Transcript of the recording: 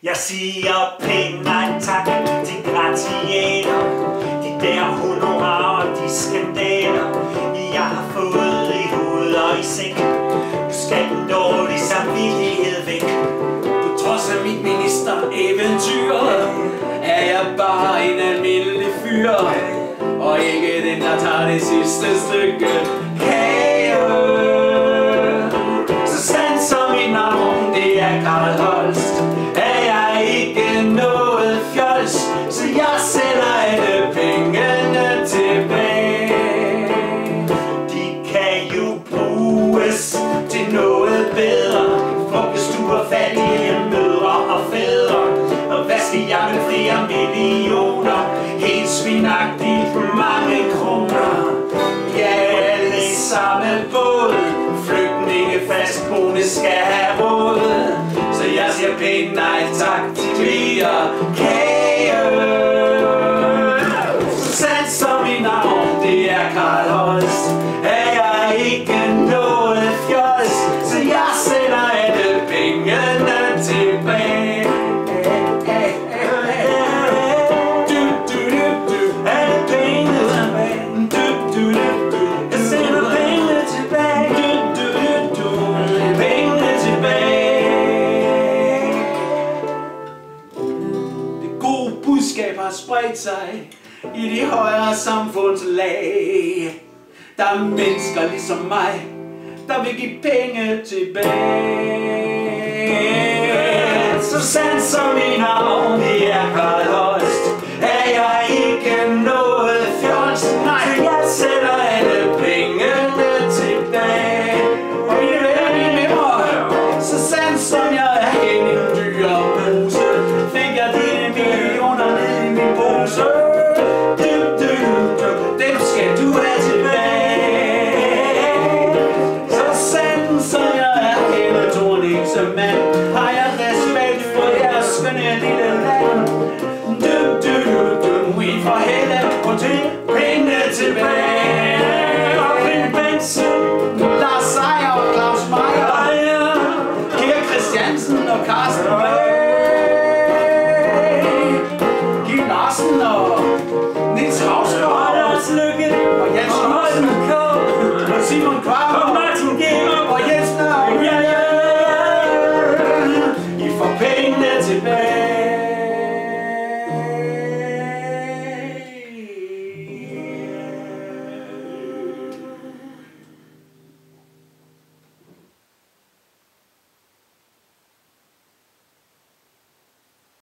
Jeg siger pænt nej tak til gratianer, de der honorarer og de skandaler, jeg har fået i hoved og i sæk. Nu skal den dårlige samvittighed væk. På trods af mit ministereventyr er jeg bare en almindelig fyr, og ikke den, der tager det sidste stykke kage. Så sandt som mit navn, det er Carl Holst, er jeg ikke noget fjols, så jeg sender alle pengene tilbage. De kan jo bruges til noget bedre, vuggestuer, fattige mødre og fædre. Og hvad skal jeg med flere millioner, helt svinagtigt mange kroner? Ja, alle i samme båd, flygtninge fastboende skal have råd, så jeg siger pænt nej tak til flere kage. Så sandt som mit navn, det er Carl Holst, er jeg ikke noget fjols, så jeg sender alle pengene tilbage. Alle pengene tilbage. Jeg sender pengene tilbage. Pengene tilbage. Det gode budskab har spredt sig i de højere samfundslag. Der er mennesker ligesom mig, der vil give penge tilbage. Så sandt som mit navn, det er Carl Holst, er jeg ikke noget fjols, så jeg sætter alle pengene tilbage. Og mine venner, mine memmer, så sandt som jeg er en dyr pose, fik jeg dine millioner ned i min pose. Dem skal du have tilbage. Så sandt som jeg er en Thorningse-mand, har jeg respekt for jeres skønne lille land. Vi får hælde og til pengene tilbage. Og Finn Benson, Lars Seier og Claus Meyer, Kjær Christiansen og Carsten Røe, Kim Larsen og Niels Hausgaard, og Lars Lykke, og Jens Olsen og Simon Kvarup.